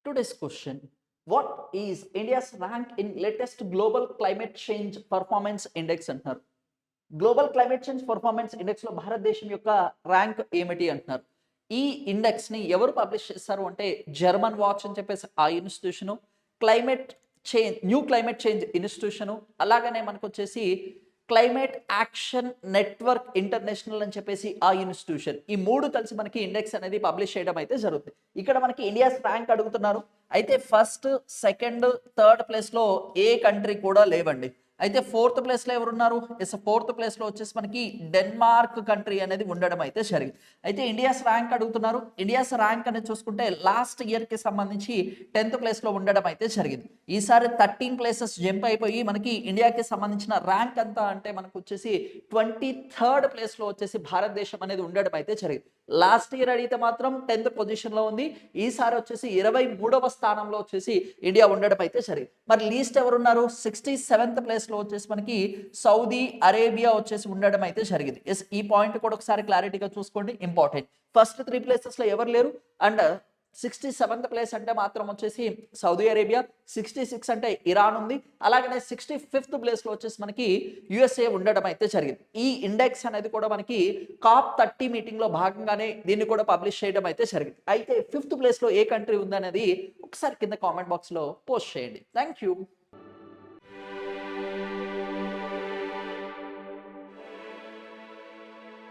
Today's question: what is India's rank in latest global climate change performance index అంటున్నారు. Global climate change performance index లో భారతదేశం యొక్క rank ఏమిటి అంటున్నారు. ఈ ఇండెక్స్ ని ఎవరు పబ్లిష్ చేస్తారు అంటే జర్మన్ వాచ్ అని చెప్పేసి ఆ institution, climate new climate change institution, అలాగనే మనకు వచ్చేసి క్లైమేట్ యాక్షన్ నెట్వర్క్ ఇంటర్నేషనల్ అని చెప్పేసి ఆ ఇన్స్టిట్యూషన్. ఈ మూడు కలిసి మనకి ఇండెక్స్ అనేది పబ్లిష్ చేయడం అయితే జరుగుతుంది. ఇక్కడ మనకి ఇండియాస్ ర్యాంక్ అడుగుతున్నారు. అయితే ఫస్ట్, సెకండ్, థర్డ్ ప్లేస్ లో ఏ కంట్రీ కూడా లేవండి. అయితే ఫోర్త్ ప్లేస్ లో ఎవరున్నారు? ఫోర్త్ ప్లేస్ లో వచ్చేసి మనకి డెన్మార్క్ కంట్రీ అనేది ఉండడం అయితే జరిగింది. అయితే ఇండియాస్ ర్యాంక్ అడుగుతున్నారు. ఇండియాస్ ర్యాంక్ అనేది చూసుకుంటే లాస్ట్ ఇయర్ కి సంబంధించి 10th ప్లేస్ లో ఉండడం అయితే జరిగింది. ఈసారి 13 ప్లేసెస్ జంప్ అయిపోయి మనకి ఇండియాకి సంబంధించిన ర్యాంక్ అంతా అంటే మనకు వచ్చేసి 23rd ప్లేస్ లో వచ్చేసి భారతదేశం అనేది ఉండడం అయితే జరిగింది. లాస్ట్ ఇయర్ అడిగితే మాత్రం 10th పొజిషన్ లో ఉంది. ఈసారి వచ్చేసి 23వ స్థానంలో వచ్చేసి ఇండియా ఉండడం అయితే జరిగింది. మరి లీస్ట్ ఎవరున్నారు? 67th ప్లేస్ లో వచ్చేసి మనకి సౌదీ అరేబియా వచ్చేసి ఉండడం అయితే జరిగింది. ఎస్, ఈ పాయింట్ కూడా ఒకసారి క్లారిటీగా చూసుకోండి, ఇంపార్టెంట్. ఫస్ట్ 3 ప్లేసెస్ లో ఎవరు లేరు. అండ్ 67th ప్లేస్ అంటే మాత్రం వచ్చేసి సౌదీ అరేబియా, 66 అంటే ఇరాన్ ఉంది, అలాగనే 65th ప్లేస్ లో వచ్చేసి మనకి యుఎస్ఏ ఉండడం అయితే జరిగింది. ఈ ఇండెక్స్ అనేది కూడా మనకి COP30 మీటింగ్ లో భాగంగానే దీన్ని కూడా పబ్లిష్ చేయడం అయితే జరిగింది. అయితే 5th ప్లేస్ లో ఏ కంట్రీ ఉందనేది ఒకసారి కింద కామెంట్ బాక్స్ లో పోస్ట్ చేయండి. Thank you.